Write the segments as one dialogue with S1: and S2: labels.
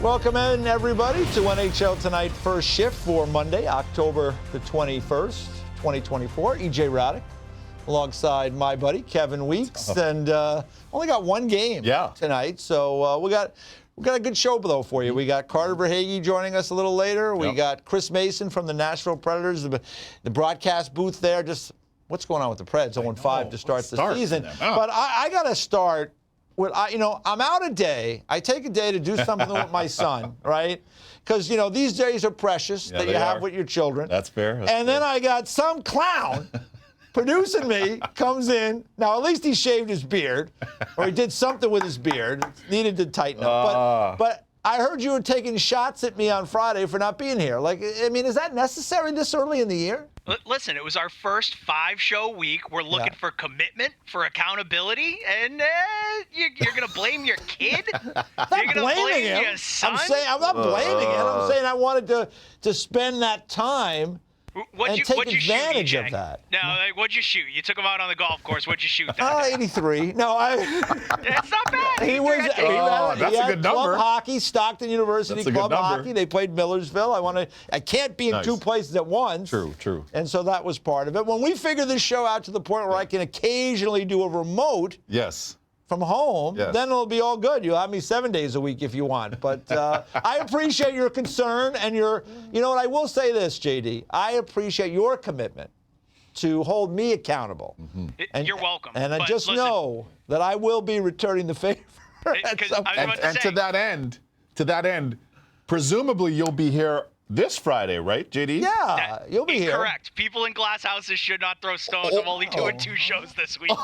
S1: Welcome in, everybody, to NHL Tonight First Shift for Monday, October the 21st, 2024. EJ Raddick, alongside my buddy Kevin Weeks, and only got one game tonight, so we got a good show though for you. We got Carter Verhaeghe joining us a little later. We got Chris Mason from the Nashville Predators, the broadcast booth there. Just what's going on with the Preds? 0-5 to start the season, but I got to start. I'm out a day. I take a day to do something with my son, right? Because, these days are precious that you have with your children.
S2: That's fair.
S1: Then I got some clown producing me, comes in. Now, at least he shaved his beard, or he did something with his beard. Needed to tighten up. But I heard you were taking shots at me on Friday for not being here. Is that necessary this early in the year?
S3: Listen, it was our first 5-show week. We're looking for commitment, for accountability, and you're going to blame your kid? You're going to blame
S1: him.
S3: Your son?
S1: I'm not blaming him. I'm saying I wanted to spend that time and take advantage of that.
S3: No, what'd you shoot? You took him out on the golf course. What'd you shoot?
S1: 83. No,
S3: It's not bad.
S1: He had
S2: a good number.
S1: Club hockey, Stockton University club hockey. They played Millersville. I can't be in two places at once.
S2: True.
S1: And so that was part of it. When we figure this show out to the point where I can occasionally do a remote.
S2: Yes.
S1: From home, then it'll be all good. You'll have me 7 days a week if you want. But I appreciate your concern and you know what, I will say this, JD. I appreciate your commitment to hold me accountable.
S3: And you're welcome.
S1: And I just know that I will be returning the favor.
S2: And to that end, presumably you'll be here this Friday, right, JD?
S1: Yeah, you'll be here.
S3: Correct. People in glass houses should not throw stones. I'm only doing 2 shows this week.
S1: 2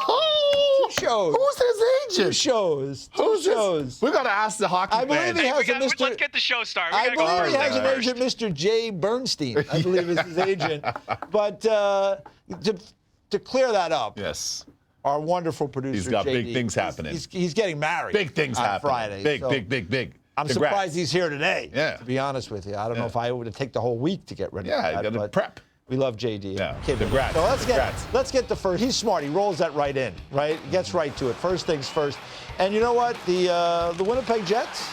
S1: shows.
S2: Who's his agent?
S1: 2 shows.
S2: We got to ask the hockey
S1: I believe he has a Mr.
S3: Let's get the show started.
S1: I believe he has an agent, Mr. Jay Bernstein. I believe is his agent. But to clear that up.
S2: Yes.
S1: Our wonderful producer,
S2: he's got
S1: JD,
S2: big things happening.
S1: He's getting married.
S2: Big things
S1: on
S2: happening.
S1: Friday.
S2: Big.
S1: I'm
S2: Congrats.
S1: surprised he's here today.
S2: Yeah.
S1: To be honest with you, I don't know if I would take the whole week to get ready.
S2: Yeah,
S1: for that,
S2: you got to prep.
S1: We love JD.
S2: Yeah.
S1: Congrats. So let's get the first. He's smart. He rolls that right in. Right. He gets right to it. First things first. And you know what? The Winnipeg Jets.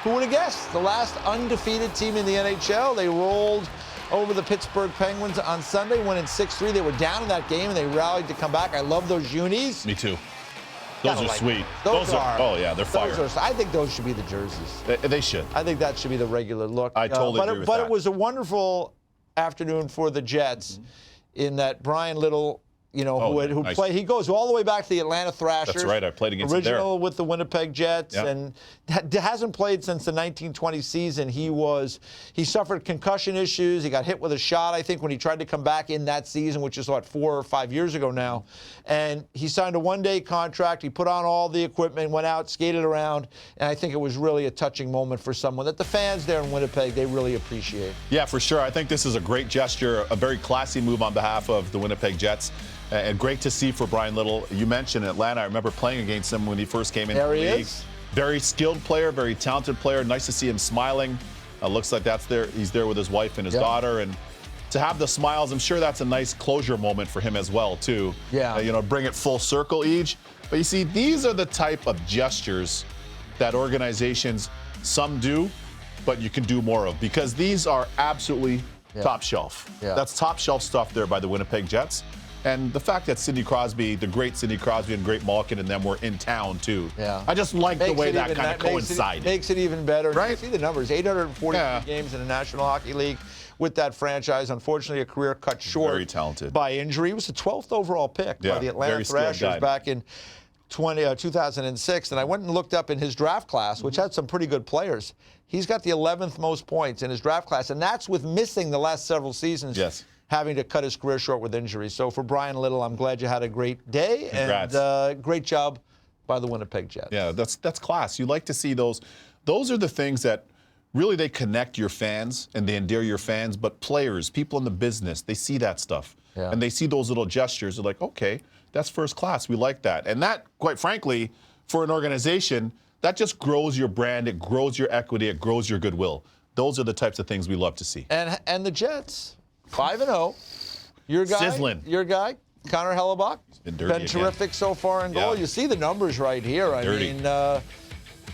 S1: Who would have guessed? The last undefeated team in the NHL. They rolled over the Pittsburgh Penguins on Sunday, winning 6-3. They were down in that game and they rallied to come back. I love those unis.
S2: Me too. Those are sweet.
S1: Those are.
S2: Oh, yeah, they're fire.
S1: I think those should be the jerseys.
S2: They should.
S1: I think that should be the regular look.
S2: I totally agree with that.
S1: But it was a wonderful afternoon for the Jets in that Brian Little, who played. He goes all the way back to the Atlanta Thrashers.
S2: That's right. I played against him there.
S1: Original with the Winnipeg Jets, and hasn't played since the 1920 season. He suffered concussion issues. He got hit with a shot, I think, when he tried to come back in that season, which is 4 or 5 years ago now. And he signed a 1-day contract. He put on all the equipment, went out, skated around, and I think it was really a touching moment for someone that the fans there in Winnipeg, they really appreciate.
S2: Yeah, for sure. I think this is a great gesture, a very classy move on behalf of the Winnipeg Jets. And great to see for Brian Little. You mentioned Atlanta. I remember playing against him when he first came into the league. There he is. Very skilled player, very talented player. Nice to see him smiling. Looks like he's there with his wife and his daughter. And to have the smiles, I'm sure that's a nice closure moment for him as well, too.
S1: Yeah.
S2: Bring it full circle, Eej. But you see, these are the type of gestures that organizations, some do, but you can do more of. Because these are absolutely top shelf.
S1: Yeah.
S2: That's top shelf stuff there by the Winnipeg Jets. And the fact that Sidney Crosby, the great Sidney Crosby and great Malkin and them were in town, too.
S1: Yeah.
S2: I just like the way that kind of coincided.
S1: Makes it even better.
S2: Right?
S1: You see the numbers, 843 games in the National Hockey League with that franchise. Unfortunately, a career cut short
S2: very talented.
S1: By injury. He was the 12th overall pick by the Atlanta Thrashers back in 2006. And I went and looked up in his draft class, which had some pretty good players. He's got the 11th most points in his draft class, and that's with missing the last several seasons.
S2: Yes.
S1: Having to cut his career short with injury. So for Brian Little, I'm glad you had a great day.
S2: Congrats.
S1: And great job by the Winnipeg Jets.
S2: Yeah, that's class. You like to see those. Those are the things that really they connect your fans and they endear your fans, but players, people in the business, they see that stuff.
S1: Yeah.
S2: And they see those little gestures. They're like, okay, that's first class. We like that. And that, quite frankly, for an organization, that just grows your brand. It grows your equity. It grows your goodwill. Those are the types of things we love to see.
S1: And the Jets, 5-0. Your guy,
S2: Sizzling.
S1: Your guy, Connor Hellebuck,
S2: been dirty
S1: terrific so far in goal.
S2: Yeah.
S1: You see the numbers right here. I
S2: Dirty.
S1: mean,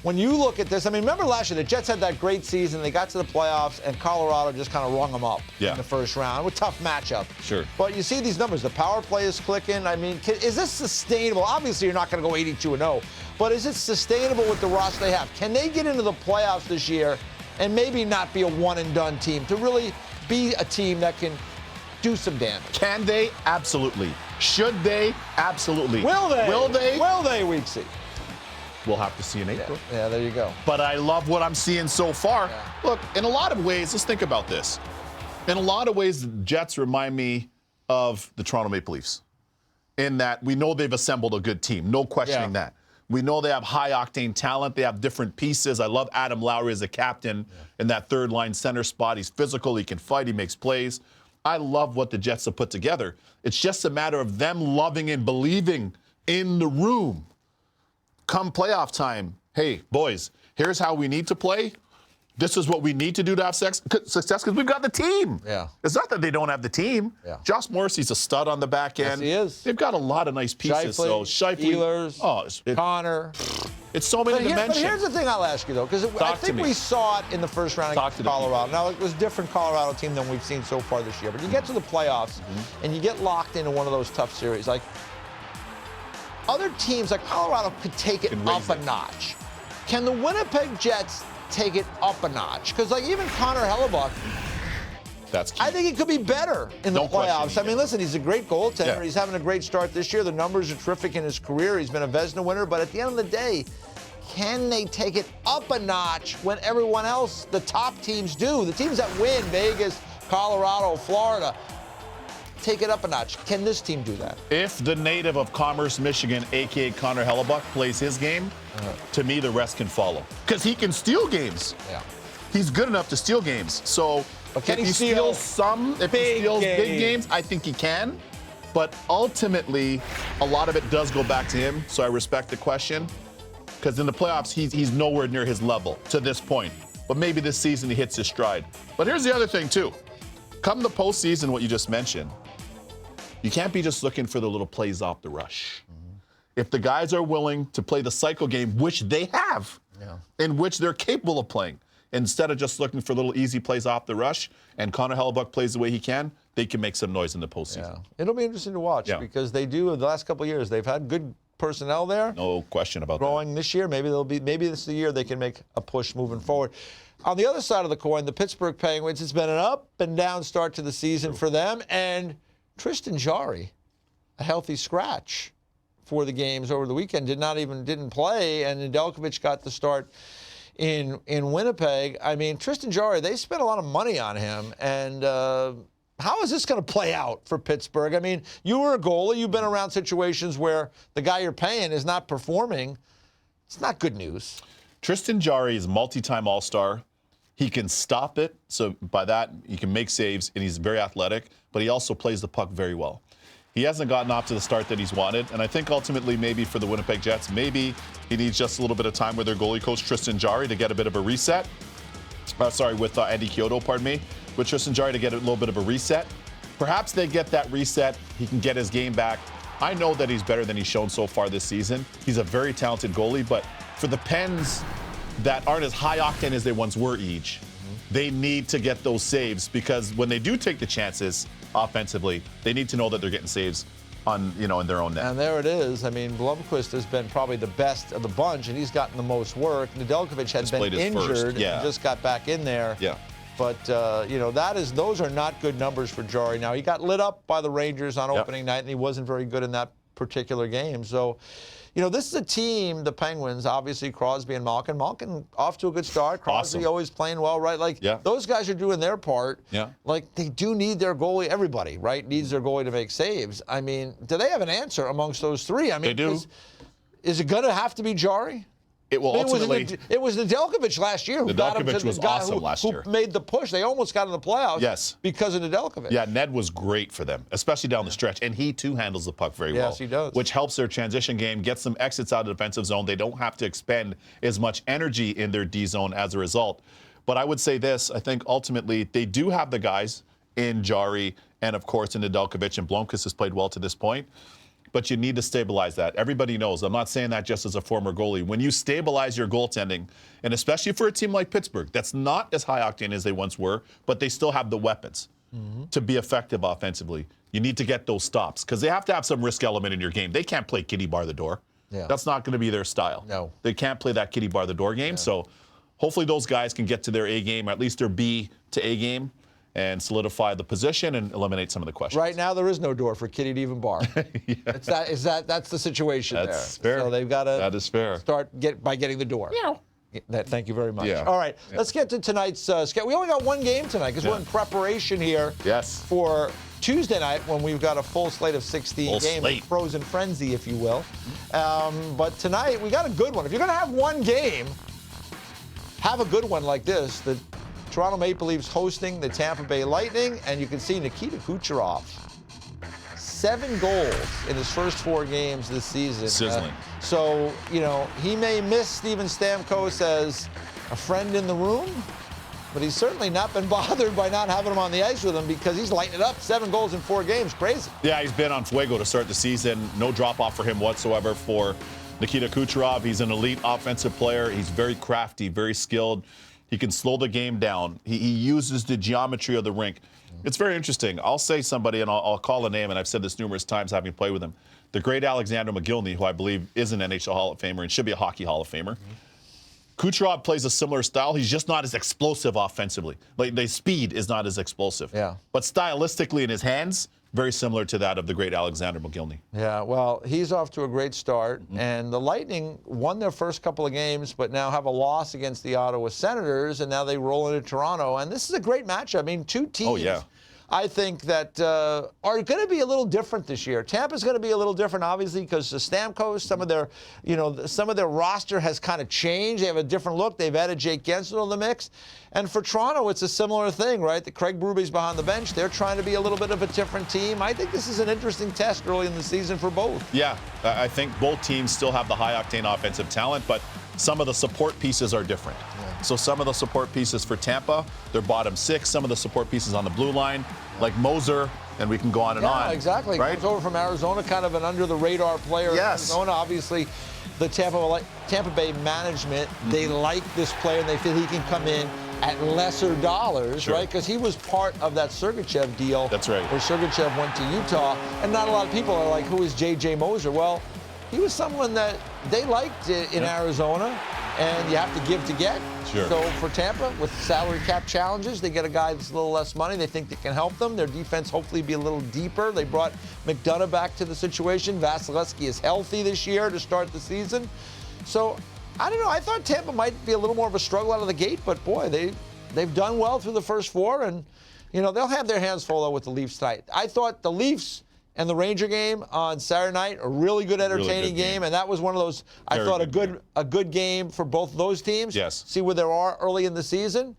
S1: when you look at this, I mean, remember last year, the Jets had that great season. They got to the playoffs, and Colorado just kind of rung them up in the first round. A tough matchup.
S2: Sure.
S1: But you see these numbers. The power play is clicking. I mean, is this sustainable? Obviously, you're not going to go 82-0. But is it sustainable with the roster they have? Can they get into the playoffs this year and maybe not be a one-and-done team, to really be a team that can do some damage?
S2: Can they? Absolutely. Should they? Absolutely.
S1: Will they?
S2: Will they?
S1: Will they? We'll see.
S2: We'll have to see in April.
S1: Yeah, there you go.
S2: But I love what I'm seeing so far.
S1: Yeah.
S2: Look, in a lot of ways, let's think about this. In a lot of ways, the Jets remind me of the Toronto Maple Leafs, in that we know they've assembled a good team. No questioning that. We know they have high-octane talent. They have different pieces. I love Adam Lowry as a captain in that third-line center spot. He's physical. He can fight. He makes plays. I love what the Jets have put together. It's just a matter of them loving and believing in the room. Come playoff time, hey, boys, here's how we need to play. This is what we need to do to have success because we've got the team.
S1: Yeah.
S2: It's not that they don't have the team.
S1: Yeah.
S2: Josh Morrissey's a stud on the back end.
S1: Yes, he is.
S2: They've got a lot of nice pieces.
S1: Shifley, Ehlers, Connor.
S2: It's so many dimensions.
S1: But here's the thing I'll ask you, though, because I think we saw it in the first round against Colorado. Now, it was a different Colorado team than we've seen so far this year. But you get to the playoffs, and you get locked into one of those tough series. Like, other teams like Colorado could take it up a notch. Can the Winnipeg Jets take it up a notch? Because, like, even Connor Hellebuck,
S2: that's key.
S1: I think he could be better in the playoffs. I mean, listen, he's a great goaltender. Yeah. He's having a great start this year. The numbers are terrific in his career. He's been a Vezina winner. But at the end of the day, can they take it up a notch when everyone else, the top teams, do? The teams that win, Vegas, Colorado, Florida, take it up a notch. Can this team do that?
S2: If the native of Commerce, Michigan, a.k.a. Connor Hellebuck, plays his game, to me, the rest can follow. Because he can steal games.
S1: Yeah.
S2: He's good enough to steal games. So if he steals big games, I think he can. But ultimately, a lot of it does go back to him. So I respect the question. Because in the playoffs, he's nowhere near his level to this point. But maybe this season he hits his stride. But here's the other thing, too. Come the postseason, what you just mentioned, you can't be just looking for the little plays off the rush. If the guys are willing to play the cycle game, which they have, in which they're capable of playing, instead of just looking for little easy plays off the rush, and Connor Hellebuck plays the way he can, they can make some noise in the postseason.
S1: Yeah. It'll be interesting to watch because they do, in the last couple of years, they've had good personnel there.
S2: No question about that.
S1: Growing this year, maybe this is the year they can make a push moving forward. On the other side of the coin, the Pittsburgh Penguins, it's been an up and down start to the season for them, and Tristan Jarry, a healthy scratch for the games over the weekend, didn't play, and Nedeljkovic got the start in Winnipeg. I mean, Tristan Jarry, they spent a lot of money on him, and how is this going to play out for Pittsburgh? I mean, you were a goalie. You've been around situations where the guy you're paying is not performing. It's not good news.
S2: Tristan Jarry is multi-time All-Star. He can stop it, so by that, he can make saves, and he's very athletic, but he also plays the puck very well. He hasn't gotten off to the start that he's wanted, and I think ultimately maybe for the Winnipeg Jets, maybe he needs just a little bit of time with their goalie coach, Tristan Jarry, to get a bit of a reset. With Andy Chiodo, pardon me, with Tristan Jarry to get a little bit of a reset. Perhaps they get that reset, he can get his game back. I know that he's better than he's shown so far this season. He's a very talented goalie, but for the Pens that aren't as high octane as they once were, they need to get those saves, because when they do take the chances offensively, they need to know that they're getting saves on, in their own net.
S1: And there it is. I mean, Blomqvist has been probably the best of the bunch, and he's gotten the most work. Nedeljkovic had been injured and just got back in there.
S2: Yeah.
S1: But, those are not good numbers for Jarry. Now, he got lit up by the Rangers on opening night, and he wasn't very good in that particular game. So, this is a team, the Penguins, obviously Crosby and Malkin. Malkin off to a good start. Crosby always playing well, right? Those guys are doing their part.
S2: Yeah.
S1: They do need their goalie. Everybody, right, needs their goalie to make saves. I mean, do they have an answer amongst those three? I mean,
S2: they do.
S1: Is it going to have to be Jarry?
S2: It will ultimately.
S1: It was Nedeljkovic last year who got him to
S2: was
S1: the guy
S2: awesome last year.
S1: Who made the push. They almost got in the playoffs because of Nedeljkovic.
S2: Yeah, Ned was great for them, especially down the stretch. And he, too, handles the puck very well.
S1: Yes, he does.
S2: Which helps their transition game, gets some exits out of the defensive zone. They don't have to expend as much energy in their D zone as a result. But I would say this. I think ultimately they do have the guys in Jarry and, of course, in Nedeljkovic, and Blomqvist has played well to this point. but you need to stabilize that. Everybody knows. I'm not saying that just as a former goalie. When you stabilize your goaltending, and especially for a team like Pittsburgh, that's not as high octane as they once were, but they still have the weapons to be effective offensively. You need to get those stops because they have to have some risk element in your game. They can't play kitty bar the door.
S1: Yeah.
S2: That's not going to be their style.
S1: No.
S2: They can't play that kitty bar the door game. So hopefully those guys can get to their A game, or at least their B to A game, and solidify the position and eliminate some of the questions.
S1: Right now, there is no door for Kitty to even bar. That's the situation
S2: That's
S1: there.
S2: fair.
S1: So they've got to
S2: That is fair.
S1: start by getting the door. Thank you very much.
S2: Yeah.
S1: All right, let's get to tonight's schedule. We only got one game tonight because we're in preparation here for Tuesday night when we've got a full slate of 16 games, frozen frenzy, if you will. But tonight, we got a good one. If you're going to have one game, have a good one like this. The Toronto Maple Leafs hosting the Tampa Bay Lightning, and you can see Nikita Kucherov. 7 goals in his first 4 games this season.
S2: Sizzling.
S1: So, he may miss Steven Stamkos as a friend in the room, but he's certainly not been bothered by not having him on the ice with him because he's lighting it up. 7 goals in 4 games. Crazy.
S2: Yeah, he's been on fuego to start the season. No drop-off for him whatsoever for Nikita Kucherov. He's an elite offensive player. He's very crafty, very skilled. He can slow the game down. He uses the geometry of the rink. It's very interesting. I'll say somebody, and I'll call a name, and I've said this numerous times having played with him. The great Alexander McGillney, who I believe is an NHL Hall of Famer and should be a Hockey Hall of Famer. Kucherov plays a similar style. He's just not as explosive offensively. Like, the speed is not as explosive.
S1: Yeah.
S2: But stylistically in his hands, very similar to that of the great Alexander McGillney.
S1: Yeah, well, he's off to a great start. And the Lightning won their first couple of games, but now have a loss against the Ottawa Senators, and now they roll into Toronto. And this is a great matchup. I mean, 2 teams, I think, that are going to be a little different this year. Tampa's going to be a little different, obviously, because the Stamkos, some of their roster has kind of changed. They have a different look. They've added Jake Guentzel to the mix. And for Toronto, it's a similar thing, right? The Craig Berube's behind the bench. They're trying to be a little bit of a different team. I think this is an interesting test early in the season for both.
S2: Yeah, I think both teams still have the high-octane offensive talent, but some of the support pieces are different. So some of the support pieces for Tampa, they're bottom 6. Some of the support pieces on the blue line, like Moser, and we can go on and on.
S1: Yeah, exactly.
S2: Right?
S1: Comes over from Arizona, kind of an under-the-radar player.
S2: Yes.
S1: Arizona, obviously, the Tampa Bay management, they like this player, and they feel he can come in at lesser dollars, right? Because he was part of that Sergachev deal.
S2: That's right.
S1: Where Sergachev went to Utah, and not a lot of people are like, who is J.J. Moser? Well, he was someone that they liked in Arizona, and you have to give to get.
S2: Sure.
S1: So for Tampa, with salary cap challenges, they get a guy that's a little less money. They think that can help them. Their defense hopefully be a little deeper. They brought McDonough back to the situation. Vasilevsky is healthy this year to start the season. So, I don't know. I thought Tampa might be a little more of a struggle out of the gate, but boy, they've done well through the first 4, and they'll have their hands full with the Leafs tonight. I thought the Leafs and the Ranger game on Saturday night, a really good, entertaining game, and that was one of those. I thought a good game for both of those teams.
S2: Yes.
S1: See where they are early in the season.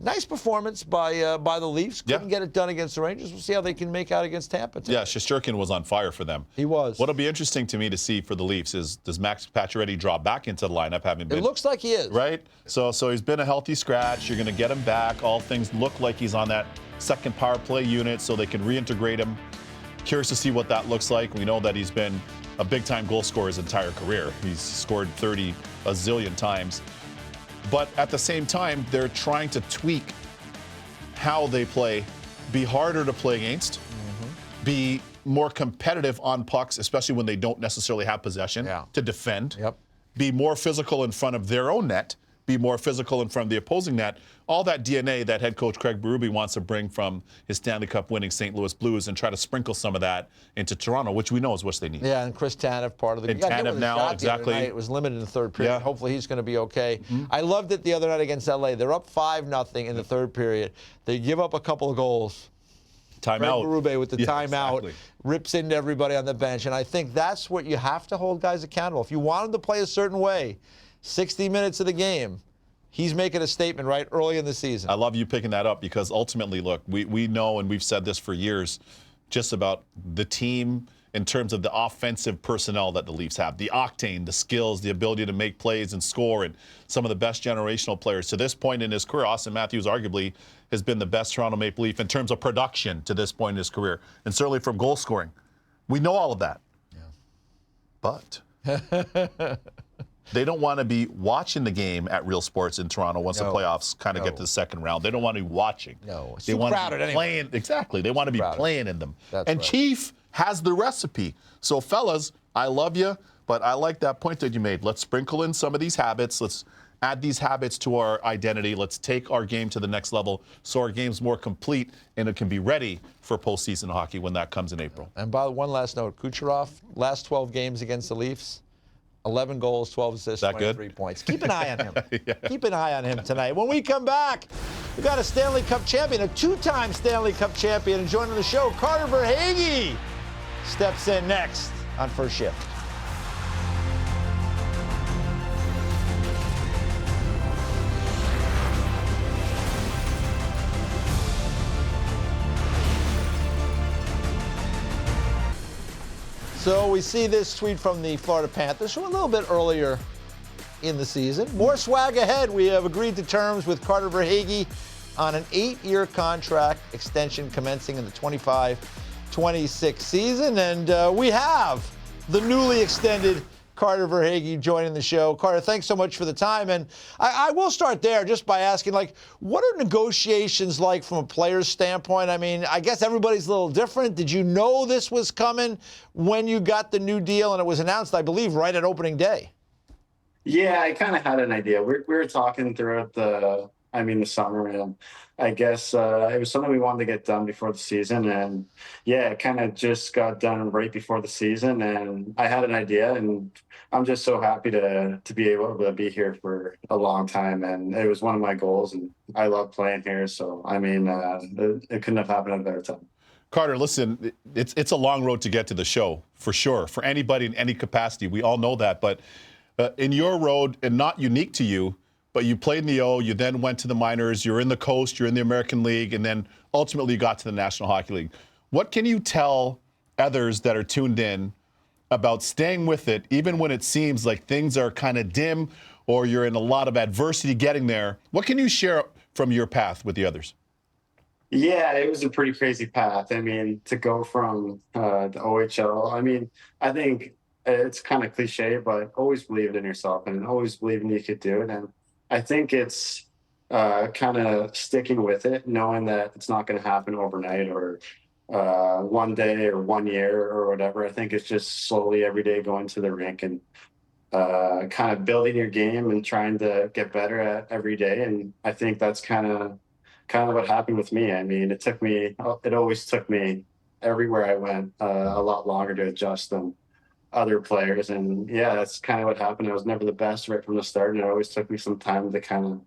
S1: Nice performance by the Leafs. Couldn't get it done against the Rangers. We'll see how they can make out against Tampa too.
S2: Yeah, Shesterkin was on fire for them.
S1: He was.
S2: What'll be interesting to me to see for the Leafs is, does Max Pacioretty drop back into the lineup, having been?
S1: It looks like he is.
S2: Right? So he's been a healthy scratch. You're going to get him back. All things look like he's on that second power play unit so they can reintegrate him. Curious to see what that looks like. We know that he's been a big-time goal scorer his entire career. He's scored 30 a zillion times. But at the same time, they're trying to tweak how they play, be harder to play against, be more competitive on pucks, especially when they don't necessarily have possession, to defend, be more physical in front of their own net, be more physical in front of the opposing net. All that DNA that head coach Craig Berube wants to bring from his Stanley Cup winning St. Louis Blues and try to sprinkle some of that into Toronto, which we know is what they need.
S1: Yeah, and Chris Tanev, part of the
S2: game. Tanev now, exactly.
S1: It was limited in the third period. Hopefully he's going to be okay. I loved it the other night against LA. They're up 5-0 in the third period. They give up a couple of goals.
S2: Timeout.
S1: Craig Berube with the timeout rips into everybody on the bench. And I think that's what you have to hold guys accountable. If you want them to play a certain way, 60 minutes of the game, he's making a statement right early in the season.
S2: I love you picking that up because ultimately, look, we know, and we've said this for years, just about the team in terms of the offensive personnel that the Leafs have, the octane, the skills, the ability to make plays and score, and some of the best generational players. To this point in his career, Austin Matthews arguably has been the best Toronto Maple Leaf in terms of production to this point in his career, and certainly from goal scoring. We know all of that. But they don't want to be watching the game at Real Sports in Toronto once the playoffs kind of get to the second round. They don't want to be watching.
S1: No, it's
S2: they
S1: too
S2: want
S1: crowded
S2: to be playing.
S1: anyway.
S2: Exactly. They want to be playing in them.
S1: That's
S2: and
S1: right.
S2: Chief has the recipe. So, fellas, I love you, but I like that point that you made. Let's sprinkle in some of these habits. Let's add these habits to our identity. Let's take our game to the next level so our game's more complete and it can be ready for postseason hockey when that comes in April.
S1: And by one last note, Kucherov, last 12 games against the Leafs, 11 goals, 12 assists,
S2: That
S1: 23
S2: good?
S1: points. Keep an eye on him.
S2: Yeah.
S1: Keep an eye on him tonight. When we come back, we got a Stanley Cup champion, a two-time Stanley Cup champion, and joining the show, Carter Verhaeghe steps in next on First Shift. So we see this tweet from the Florida Panthers from a little bit earlier in the season. More swag ahead. We have agreed to terms with Carter Verhaeghe on an 8-year contract extension commencing in the 25-26 season. And we have the newly extended Carter Verhaeghe joining the show. Carter, thanks so much for the time. And I will start there just by asking, like, what are negotiations like from a player's standpoint? I mean, I guess everybody's a little different. Did you know this was coming when you got the new deal? And it was announced, I believe, right at opening day.
S4: Yeah, I kind of had an idea. We were talking throughout the summer, and I guess it was something we wanted to get done before the season. And yeah, it kind of just got done right before the season. And I had an idea, and I'm just so happy to be able to be here for a long time. And it was one of my goals, and I love playing here. So, I mean, it couldn't have happened at a better time.
S2: Carter, listen, it's a long road to get to the show, for sure, for anybody in any capacity. We all know that. But in your road, and not unique to you, but you played in the O, you then went to the minors, you're in the Coast, you're in the American League, and then ultimately you got to the National Hockey League. What can you tell others that are tuned in about staying with it, even when it seems like things are kind of dim or you're in a lot of adversity getting there? What can you share from your path with the others?
S4: Yeah, it was a pretty crazy path. I mean, to go from the OHL, I mean, I think it's kind of cliche, but always believe in yourself and always believing you could do it. And I think it's kind of sticking with it, knowing that it's not going to happen overnight or one day or 1 year or whatever. I think it's just slowly every day going to the rink and kind of building your game and trying to get better at every day. And I think that's kind of what happened with me. I mean, it always took me everywhere I went a lot longer to adjust than other players. And yeah, that's kind of what happened. I was never the best right from the start, and it always took me some time to kind of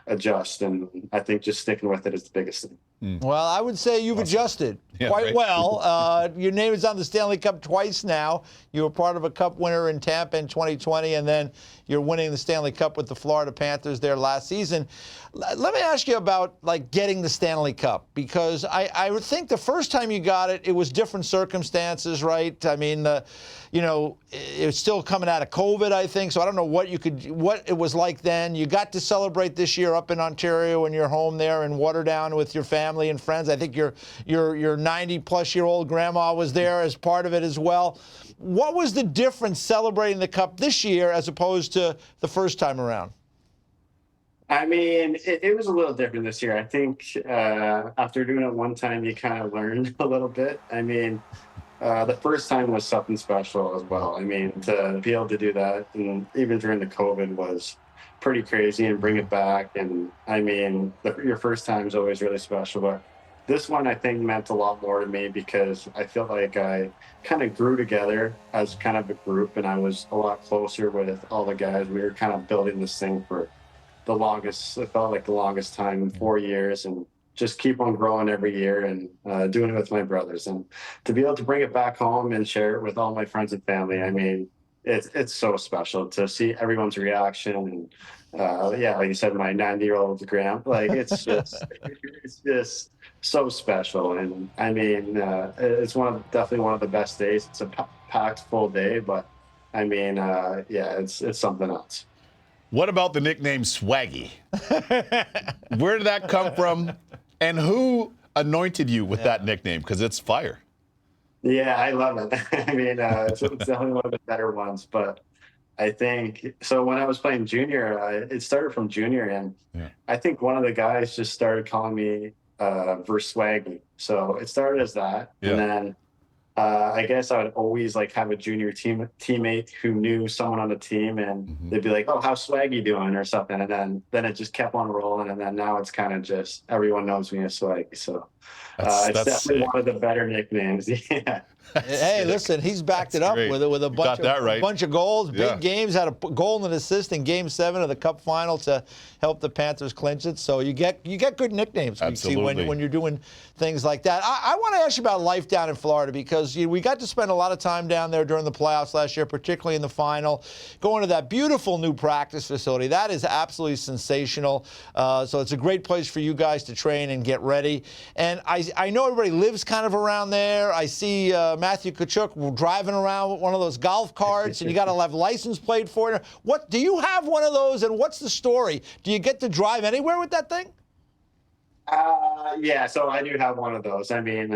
S4: adjust. And I think just sticking with it is the biggest thing.
S1: Well, I would say you've adjusted quite well. Your name is on the Stanley Cup twice now. You were part of a Cup winner in Tampa in 2020, and then you're winning the Stanley Cup with the Florida Panthers there last season. Let me ask you about, like, getting the Stanley Cup, because I would think the first time you got it, it was different circumstances, right? I mean, it was still coming out of COVID, I think, so I don't know what it was like then. You got to celebrate this year up in Ontario in your home there in Waterdown with your family and friends. I think your 90-plus-year-old grandma was there as part of it as well. What was the difference celebrating the Cup this year as opposed to the first time around?
S4: I mean, it was a little different this year. I think after doing it one time, you kind of learned a little bit. I mean, the first time was something special as well. I mean, to be able to do that, and even during the COVID, was pretty crazy, and bring it back. And I mean, your first time is always really special, but this one I think meant a lot more to me because I feel like I kind of grew together as kind of a group, and I was a lot closer with all the guys. We were kind of building this thing for the longest, it felt like the longest time, 4 years, and just keep on growing every year and doing it with my brothers. And to be able to bring it back home and share it with all my friends and family, I mean, it's so special to see everyone's reaction. And yeah, like you said, my 90-year-old grand, like it's just so special. And I mean, it's definitely one of the best days. It's a packed full day, but I mean, yeah, it's something else.
S2: What about the nickname Swaggy? Where did that come from? And who anointed you with that nickname? Because it's fire.
S4: Yeah, I love it. I mean, it's definitely one of the better ones. But I think so. When I was playing junior, it started from junior, and
S2: Yeah.
S4: I think one of the guys just started calling me Verswaggy. So it started as that,
S2: Yeah.
S4: and then I guess I would always like have a junior teammate who knew someone on the team, and they'd be like, "Oh, how's Swaggy doing?" or something, and then it just kept on rolling, and then now it's kind of just everyone knows me as Swaggy. So it's definitely
S2: sick.
S4: one of the better nicknames. Yeah.
S1: Hey, listen, he's backed it up
S2: great.
S1: with a bunch
S2: got that
S1: of
S2: right.
S1: bunch of goals, big
S2: Yeah.
S1: games. Had a goal and an assist in Game 7 of the Cup final to help the Panthers clinch it. So you get good nicknames we see
S2: Absolutely.
S1: when you're doing things like that. I want to ask you about life down in Florida because we got to spend a lot of time down there during the playoffs last year, particularly in the final, going to that beautiful new practice facility. That is absolutely sensational. So it's a great place for you guys to train and get ready. And I know everybody lives kind of around there. I see Matthew Tkachuk driving around with one of those golf carts, and you got to have license plate for it. What do you have one of those, and what's the story? Do you get to drive anywhere with that thing?
S4: Yeah, so I do have one of those. I mean,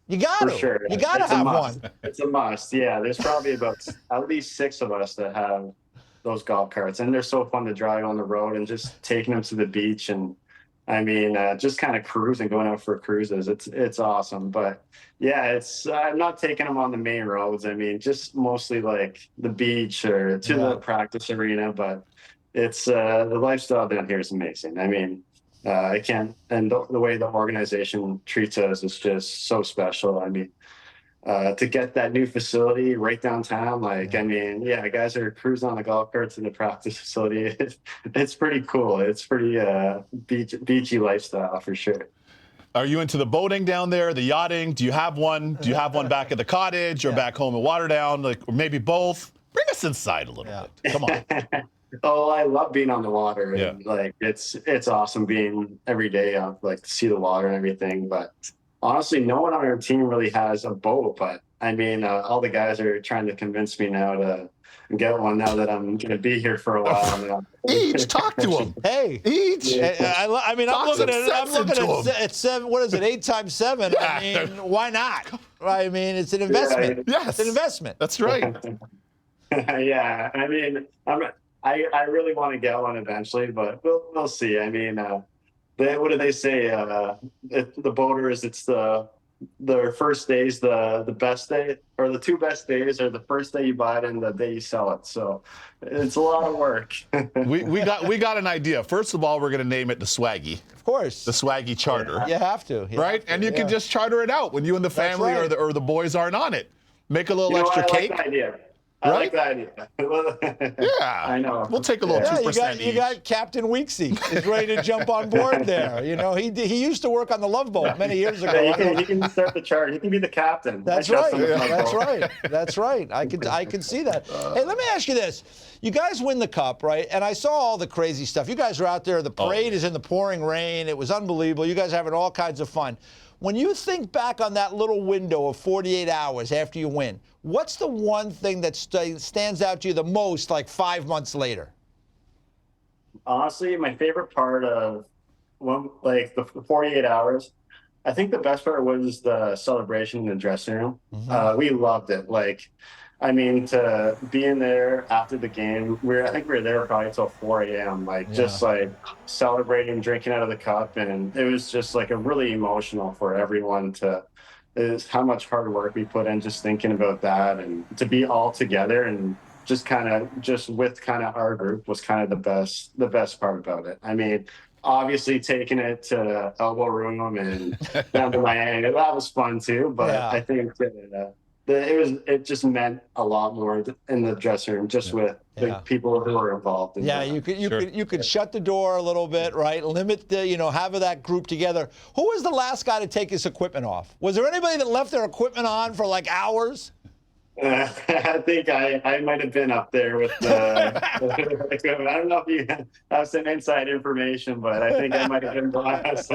S1: You got
S4: for
S1: to.
S4: sure.
S1: You got to
S4: It's a
S1: have
S4: must.
S1: one.
S4: It's a must. Yeah, there's probably about at least 6 of us that have those golf carts, and they're so fun to drive on the road and just taking them to the beach and I mean, just kind of cruising, going out for cruises. It's awesome. But yeah, I'm not taking them on the main roads. I mean, just mostly like the beach or to the practice arena. But it's the lifestyle down here is amazing. I mean, I can't, and the way the organization treats us is just so special. I mean, to get that new facility right downtown, like, I mean, yeah, guys are cruising on the golf carts in the practice facility. It's pretty cool. It's pretty beachy lifestyle for sure.
S2: Are you into the boating down there, the yachting? Do you have one? Do you have one back at the cottage or back home in Waterdown? Like, or maybe both? Bring us inside a little bit. Come on.
S4: Oh, I love being on the water. And, like, it's awesome being every day out, like, to see the water and everything. But honestly, no one on our team really has a boat, but I mean, all the guys are trying to convince me now to get one now that I'm going to be here for a while.
S2: Each talk to them.
S1: Hey,
S2: Each.
S1: I mean, I'm looking at 7. What is it? 8 times 7.
S2: Yeah.
S1: I mean, why not? I mean, it's an investment.
S2: Yes.
S1: It's an investment.
S2: That's right.
S4: Yeah, I mean, I really want to get one eventually, but we'll see. I mean, what do they say? The boaters, it's the first day's the best day, or the 2 best days are the first day you buy it and the day you sell it. So it's a lot of work.
S2: we got an idea. First of all, we're going to name it the Swaggy.
S1: Of course.
S2: The Swaggy Charter.
S1: You have to.
S2: Right? And you can just charter it out when you and the family
S1: right.
S2: or the boys aren't on it. Make a little extra
S4: I
S2: cake.
S4: like the idea. I like that idea.
S2: Yeah.
S4: I know.
S2: We'll take a little 2%
S1: you got Captain Weeksy is ready to jump on board there. You know, he used to work on the Love Boat many years ago.
S4: Yeah, he can start the chart. He can be the captain.
S1: That's right. That's right. That's right. I can see that. Hey, let me ask you this. You guys win the Cup, right? And I saw all the crazy stuff. You guys are out there. The parade is in the pouring rain. It was unbelievable. You guys are having all kinds of fun. When you think back on that little window of 48 hours after you win, what's the one thing that stands out to you the most, like 5 months later?
S4: Honestly, my favorite part of the 48 hours, I think the best part was the celebration in the dressing room. We loved it. Like, I mean, to be in there after the game, I think we were there probably till 4 a.m. Just like celebrating, drinking out of the cup, and it was just like a really emotional for everyone is how much hard work we put in just thinking about that, and to be all together and just with our group was kind of the best part about it. I mean, obviously taking it to Elbow Room and down to Miami, that was fun too. But I think it just meant a lot more in the dressing room, just with the people who were involved.
S1: You could shut the door a little bit, right? Limit having that group together. Who was the last guy to take his equipment off? Was there anybody that left their equipment on for like hours?
S4: I think I might have been up there with I don't know if you have some inside information, but I think I might have been blessed.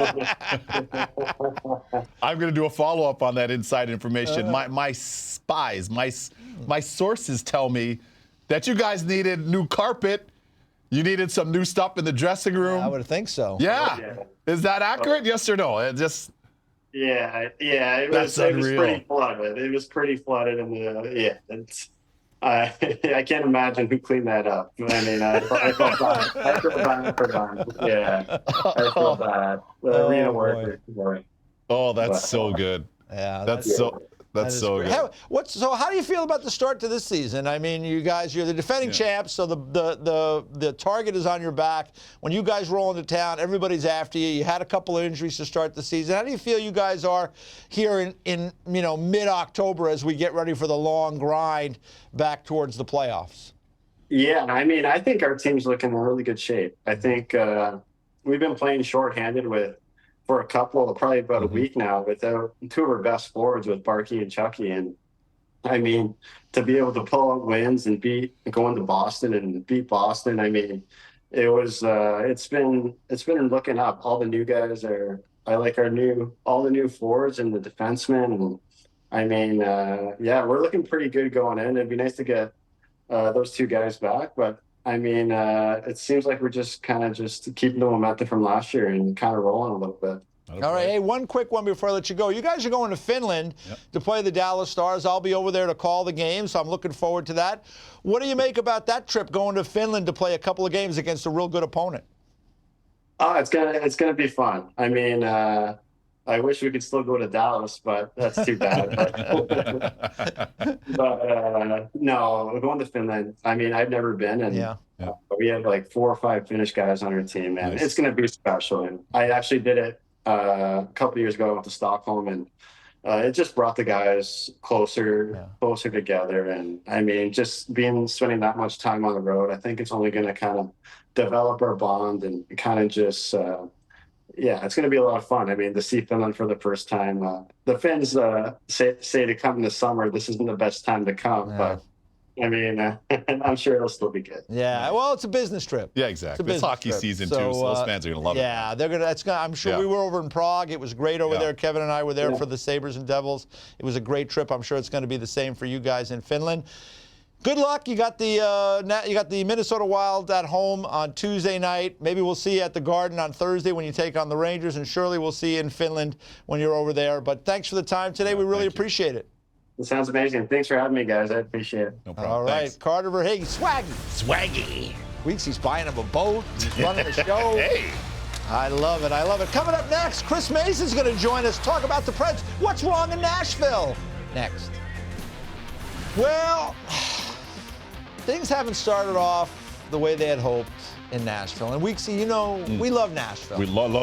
S2: I'm going to do a follow-up on that inside information. My spies, my sources tell me that you guys needed new carpet. You needed some new stuff in the dressing room.
S1: I would think so.
S2: Yeah. Is that accurate? Yes or no?
S4: Yeah. It
S2: That's
S4: was
S2: unreal.
S4: pretty flooded. It was pretty flooded, and yeah, it's. I can't imagine who cleaned that up. I mean, I felt bad. I feel bad for them. Yeah, I feel bad. The arena
S1: Oh, boy.
S4: workers for it.
S2: Oh, that's
S4: But,
S2: so good.
S1: Yeah,
S2: That's
S4: yeah.
S2: so
S1: that
S2: that's
S1: is
S2: so
S1: great.
S2: good.
S1: So how do you feel about the start to this season? I mean, you guys, you're the defending champs, so the target is on your back. When you guys roll into town, everybody's after you. You had a couple of injuries to start the season. How do you feel you guys are here in mid-October as we get ready for the long grind back towards the playoffs?
S4: Yeah, I mean, I think our team's looking in really good shape. I think we've been playing shorthanded for probably about a week now, without two of our best forwards with Barkey and Chucky. And I mean, to be able to pull out wins and go into Boston and beat Boston, I mean, it's been looking up. All the new guys I like all the new forwards and the defensemen. And I mean, yeah, we're looking pretty good going in. It'd be nice to get those two guys back, but I mean, it seems like we're just keeping the momentum from last year and kind of rolling a little bit.
S1: All right, hey, one quick one before I let you go. You guys are going to Finland to play the Dallas Stars. I'll be over there to call the game, so I'm looking forward to that. What do you make about that trip, going to Finland to play a couple of games against a real good opponent?
S4: Oh, it's gonna be fun. I mean, I wish we could still go to Dallas, but that's too bad. But no, we're going to Finland. I mean, I've never been, and we have like 4 or 5 Finnish guys on our team, and it's going to be special. And I actually did it a couple of years ago. I went to Stockholm, and it just brought the guys closer together. And I mean, just spending that much time on the road, I think it's only going to kind of develop our bond and kind of just. Yeah, it's going to be a lot of fun. I mean, to see Finland for the first time. The Finns say to come in the summer, this isn't the best time to come, but I mean, I'm sure it'll still be good.
S1: Yeah, well, it's a business trip.
S2: Yeah, exactly. It's hockey season too, so those fans are going to love it.
S1: Yeah, they're going to. I'm sure we were over in Prague. It was great over there. Kevin and I were there for the Sabres and Devils. It was a great trip. I'm sure it's going to be the same for you guys in Finland. Good luck. You got the Minnesota Wild at home on Tuesday night. Maybe we'll see you at the Garden on Thursday when you take on the Rangers, and surely we'll see you in Finland when you're over there. But thanks for the time today. We really appreciate it.
S4: It sounds amazing. Thanks for having me, guys. I appreciate it.
S2: No problem.
S1: All right,
S2: Thanks.
S1: Carter Verhaeghe, swaggy. Weeks he's buying him a boat. He's running the show.
S2: Hey.
S1: I love it. Coming up next, Chris Mason's going to join us, talk about the Preds. What's wrong in Nashville? Next. Well, things haven't started off the way they had hoped in Nashville. And Weeksy, we love Nashville.
S2: We love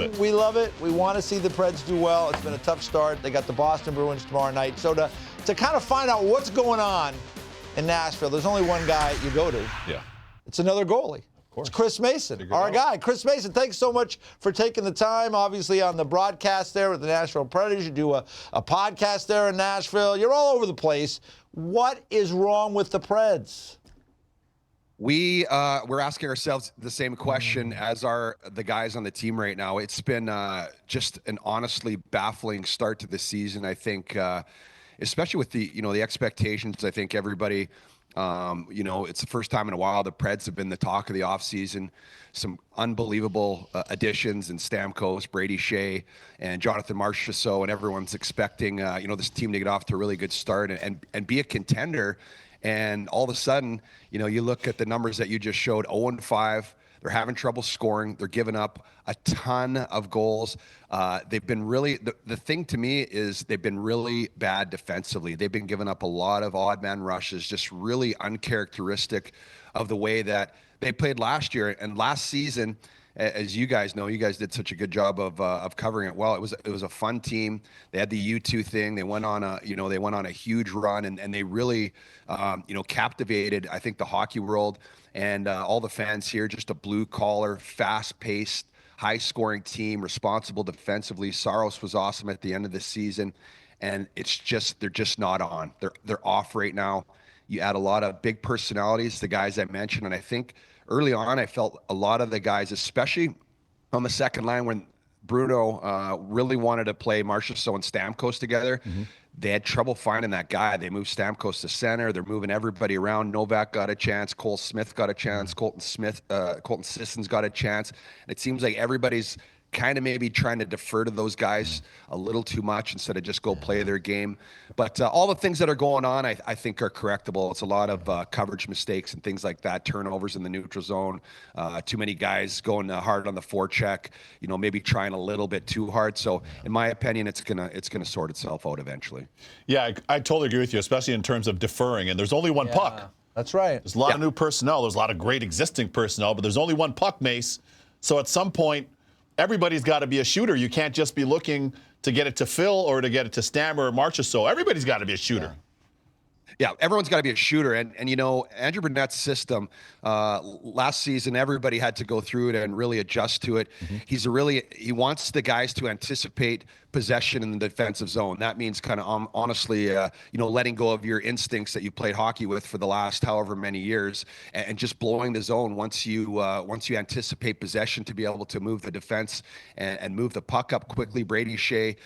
S2: it.
S1: We love it. We want to see the Preds do well. It's been a tough start. They got the Boston Bruins tomorrow night. So to kind of find out what's going on in Nashville, there's only one guy you go to.
S2: Yeah.
S1: It's another goalie. It's Chris Mason, our guy. Chris Mason, thanks so much for taking the time, obviously, on the broadcast there with the Nashville Predators. You do a podcast there in Nashville. You're all over the place. What is wrong with the Preds?
S5: We're asking ourselves the same question as the guys on the team right now. It's been just an honestly baffling start to the season. I think, especially with the expectations. I think everybody, it's the first time in a while the Preds have been the talk of the offseason. Some unbelievable additions in Stamkos, Brady Shea, and Jonathan Marchessault, and everyone's expecting this team to get off to a really good start and be a contender. And all of a sudden, you look at the numbers that you just showed, 0-5. They're having trouble scoring. They're giving up a ton of goals. They've been really, the thing to me is they've been really bad defensively. They've been giving up a lot of odd man rushes, just really uncharacteristic of the way that they played last year. And last season, as you guys know, you guys did such a good job of covering it well. It was a fun team. They had the U2 thing. They went on a huge run, and they really captivated, I think, the hockey world and all the fans here. Just a blue collar, fast paced, high scoring team, responsible defensively. Saros was awesome at the end of the season, and they're just not on. They're off right now. You add a lot of big personalities, the guys I mentioned, and I think early on, I felt a lot of the guys, especially on the second line when Bruno really wanted to play Marchessault and Stamkos together. Mm-hmm. They had trouble finding that guy. They moved Stamkos to center. They're moving everybody around. Novak got a chance. Cole Smith got a chance. Colton Sissons got a chance. And it seems like everybody's kind of maybe trying to defer to those guys a little too much instead of just go play their game. But all the things that are going on, I think are correctable. It's a lot of coverage mistakes and things like that, turnovers in the neutral zone, too many guys going hard on the forecheck, maybe trying a little bit too hard. So in my opinion, it's gonna sort itself out eventually.
S2: Yeah, I totally agree with you, especially in terms of deferring. And there's only one puck.
S1: That's right.
S2: There's a lot of new personnel. There's a lot of great existing personnel, but there's only one puck, Mace. So at some point, everybody's got to be a shooter. You can't just be looking to get it to Phil or to get it to Stammer or Marchessault. Everybody's got to be a shooter.
S5: Yeah, everyone's got to be a shooter. And Andrew Burnett's system, last season, everybody had to go through it and really adjust to it. He wants the guys to anticipate possession in the defensive zone. That means kind of honestly, letting go of your instincts that you played hockey with for the last however many years, and just blowing the zone once you anticipate possession to be able to move the defense and move the puck up quickly. Brady Shea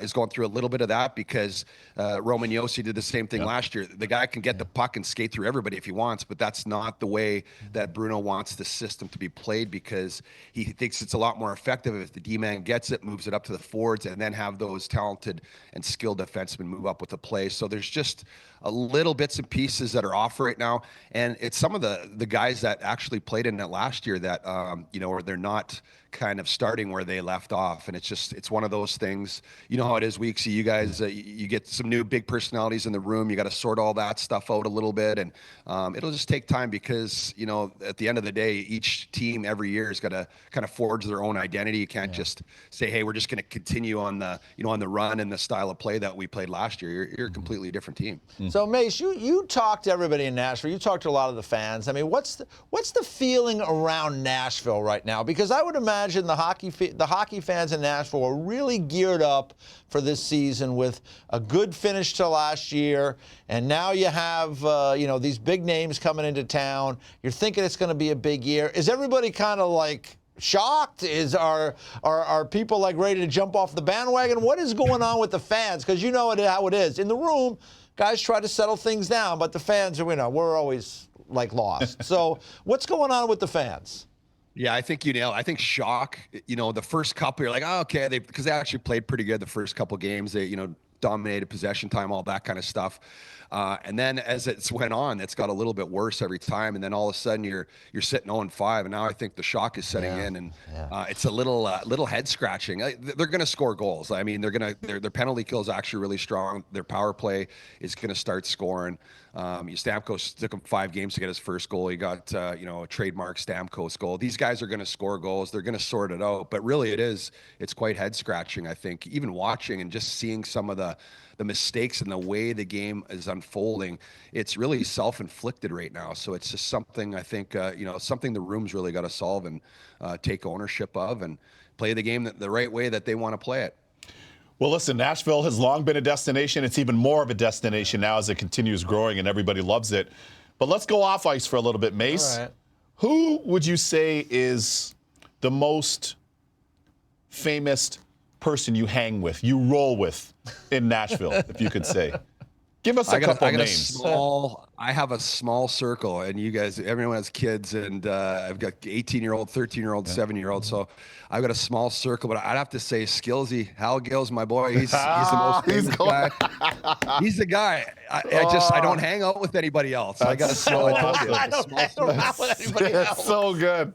S5: is going through a little bit of that because Roman Josi did the same thing last year. The guy can get the puck and skate through everybody if he wants, but that's not the way that Bruno wants the system to be played, because he thinks it's a lot more effective if the D-man gets it, moves it up to the forwards, and then have those talented and skilled defensemen move up with the play. So there's just a little bits and pieces that are off right now, and it's some of the guys that actually played in it last year that or they're not kind of starting where they left off, and it's one of those things. You know how it is, Weeksy. You guys, you get some new big personalities in the room. You got to sort all that stuff out a little bit, and it'll just take time because at the end of the day, each team every year has got to kind of forge their own identity. You can't just say, hey, we're just going to continue on the on the run and the style of play that we played last year. You're a completely different team.
S1: So Mace, you talked to everybody in Nashville. You talked to a lot of the fans. I mean, what's the feeling around Nashville right now? Because I would imagine the hockey fans in Nashville are really geared up for this season with a good finish to last year, and now you have these big names coming into town. You're thinking it's going to be a big year. Is everybody kind of like shocked? Are people like ready to jump off the bandwagon? What is going on with the fans? Because you know how it is in the room. Guys try to settle things down, but the fans are, we're always like lost. So what's going on with the fans?
S5: Yeah, I think I think shock. The first couple, you're like, oh, okay, because they actually played pretty good the first couple games. They dominated possession time, all that kind of stuff. And then as it's went on, it's got a little bit worse every time. And then all of a sudden you're sitting 0-5. And now I think the shock is setting in, and it's a little head scratching. They're going to score goals. I mean, their penalty kill is actually really strong. Their power play is going to start scoring. Stamkos took him 5 games to get his first goal. He got a trademark Stamkos goal. These guys are going to score goals. They're going to sort it out. But really, it's quite head scratching. I think even watching and just seeing some of the mistakes and the way the game is unfolding, it's really self-inflicted right now. So it's just something I think something the room's really got to solve and take ownership of and play the game the right way that they want to play it.
S2: Well, listen, Nashville has long been a destination. It's even more of a destination now as it continues growing and everybody loves it. But let's go off ice for a little bit, Mace.
S1: All right.
S2: Who would you say is the most famous person you hang with, you roll with in Nashville, if you could say? Give us a couple names.
S5: I have a small circle, and you guys, everyone has kids, and I've got 18-year-old, 13-year-old, 7-year-old. So I've got a small circle, but I'd have to say Skillsy. Hal Gill's my boy. He's the most famous guy. He's the guy. I don't hang out with anybody else. I got a small.
S1: I don't hang around with anybody else.
S2: That's so good.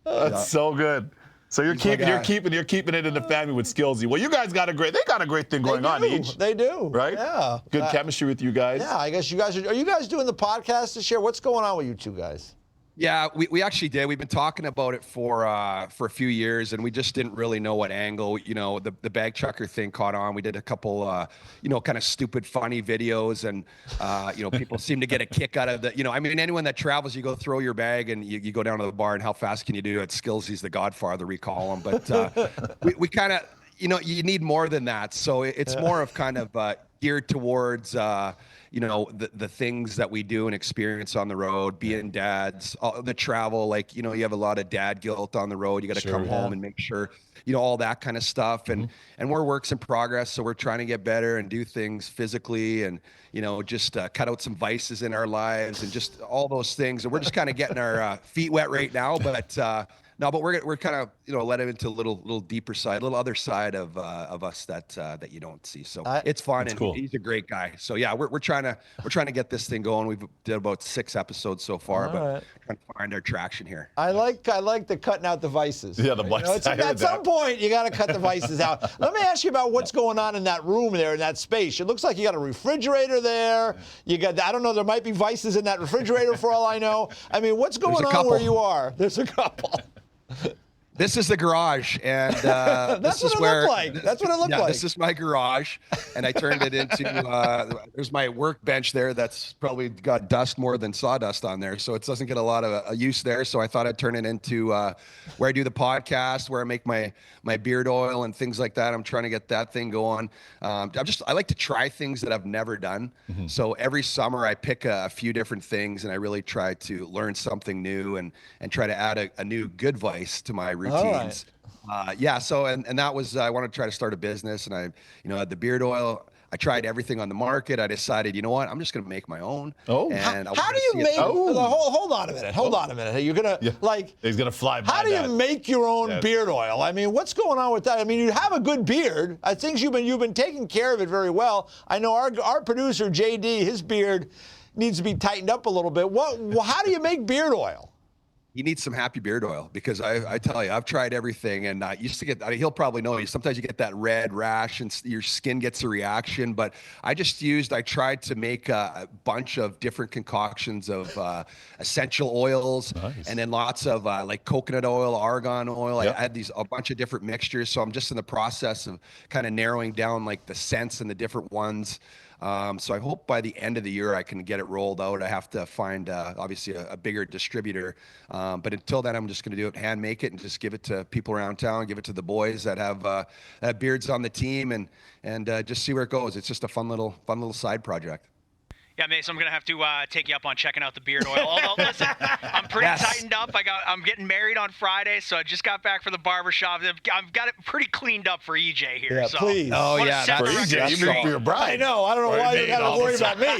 S2: That's so good. So you're keeping it in the family with Skillsy. Well, you guys got a great thing going on, Each.
S1: They do.
S2: Right?
S1: Yeah.
S2: Good chemistry with you guys.
S1: Yeah, I guess you guys are you guys doing the podcast this year? What's going on with you two guys?
S5: Yeah, we actually did. We've been talking about it for a few years, and we just didn't really know what angle. The bag chucker thing caught on. We did a couple, kind of stupid, funny videos, and people seem to get a kick out of the. Anyone that travels, you go throw your bag and you go down to the bar, and how fast can you do it? Skillsy's the Godfather, we call him. But we kind of, you need more than that. So it's more of kind of geared towards. you know, the things that we do and experience on the road, being dads, the travel, like, you know, you have a lot of dad guilt on the road. You got to come home and make sure, you know, all that kind of stuff. And we're works in progress. So we're trying to get better and do things physically and, you know, just cut out some vices in our lives and just all those things. And we're just kind of getting our feet wet right now. But no, but we're kind of, you know, let him into a little deeper side, a little other side of us that you don't see. So it's fun, and
S2: cool.
S5: he's a great guy. So yeah, we're trying to get this thing going. We've did about 6 episodes so far, but trying to find our traction here.
S1: I like the cutting out the vices.
S2: Yeah, the vices.
S1: You know, at some point, you got to cut the vices out. Let me ask you about what's going on in that room there, in that space. It looks like you got a refrigerator there. You got, I don't know, there might be vices in that refrigerator for all I know. I mean, what's going on where you are? There's a couple.
S5: This is the garage, and
S1: that's
S5: this is
S1: what it
S5: where
S1: looked like. That's what it looked like.
S5: This is my garage, and I turned it into. There's my workbench there. That's probably got dust more than sawdust on there, so it doesn't get a lot of use there. So I thought I'd turn it into where I do the podcast, where I make my beard oil and things like that. I'm trying to get that thing going. I like to try things that I've never done. So every summer I pick a few different things, and I really try to learn something new and try to add a new good vice to my routines. So and that was I wanted to try to start a business, and I, you know, had the beard oil. I tried everything on the market. I decided, you know what, I'm just going to make my own. And
S1: how do you make? Hold on a minute. Hold on a minute. You're gonna
S2: He's gonna fly by.
S1: How do you make your own beard oil? I mean, what's going on with that? I mean, you have a good beard. I think you've been taking care of it very well. I know our producer JD, his beard needs to be tightened up a little bit. How do you make beard oil?
S5: You need some happy beard oil, because I tell you, I've tried everything, and used to get, he'll probably know, sometimes you get that red rash and your skin gets a reaction, but I tried to make a bunch of different concoctions of essential oils, and then lots of like coconut oil, argan oil. I had a bunch of different mixtures. So I'm just in the process of kind of narrowing down like the scents and the different ones. So I hope by the end of the year I can get it rolled out. I have to find obviously a bigger distributor, but until then I'm just going to do it, hand make it, and just give it to people around town, give it to the boys that have beards on the team, and just see where it goes. It's just a fun little side project.
S3: Yeah, Mace, I'm gonna have to take you up on checking out the beard oil. Although, listen, I'm pretty tightened up. I'm getting married on Friday, so I just got back from the barbershop. I've got it pretty cleaned up for EJ here.
S1: Yeah,
S3: so
S1: please.
S5: Oh yeah,
S2: for EJ, you mean for your bride.
S1: I know. I don't know why you got to worry about me.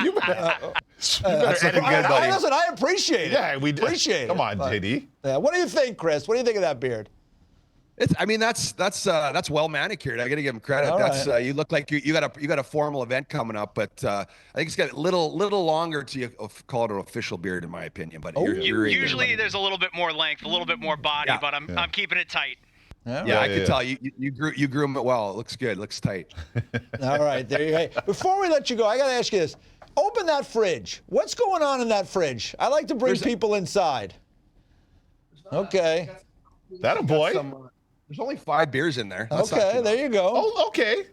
S2: You better edit good, buddy.
S1: Listen, I appreciate it.
S2: Yeah, we
S1: appreciate it.
S2: Come on, JD.
S1: Yeah. What do you think, Chris? What do you think of that beard?
S5: That's well manicured. I got to give him credit.
S1: All
S5: you look like you got a formal event coming up, but I think it's got a little longer to call it an official beard, in my opinion. But
S3: usually there's a little bit more length, a little bit more body, but I'm keeping it tight.
S5: I can tell you groom it well. It looks good. It looks tight.
S1: All right, there you go. Before we let you go, I got to ask you this: open that fridge. What's going on in that fridge? I like to bring people inside. Okay.
S2: That a boy.
S5: There's only 5 beers in there.
S1: Okay, there you go.
S2: Oh, okay.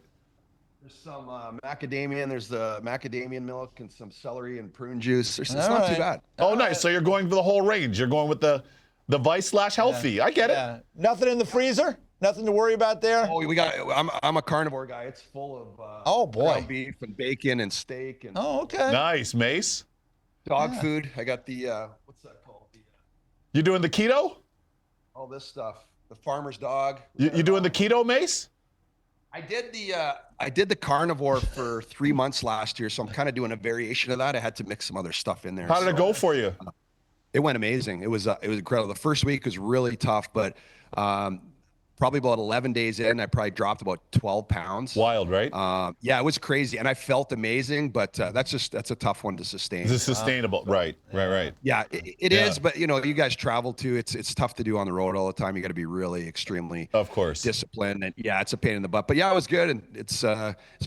S5: There's some macadamia, and there's the macadamia milk and some celery and prune juice. It's not too bad.
S2: Oh, nice. So you're going for the whole range. You're going with the vice/healthy. Yeah. I get it.
S1: Nothing in the freezer? Nothing to worry about there?
S5: Oh, I'm a carnivore guy. It's full of ground beef and bacon and steak and
S1: okay.
S2: Nice, Mace.
S5: Dog food. I got the what's that called?
S2: You doing the keto?
S5: All this stuff. The farmer's dog.
S2: You doing the keto, Mace?
S5: I did the carnivore for 3 months last year, so I'm kind of doing a variation of that. I had to mix some other stuff in there.
S2: How did it go for you?
S5: It went amazing. It was incredible. The first week was really tough, but probably about 11 days in, I probably dropped about 12 pounds.
S2: Wild, right?
S5: Yeah, it was crazy, and I felt amazing, but that's a tough one to sustain.
S2: It's sustainable, right?
S5: Yeah, it is, but you guys travel too. It's tough to do on the road all the time. You got to be really extremely,
S2: of course,
S5: disciplined, and it's a pain in the butt. But yeah, it was good, and it's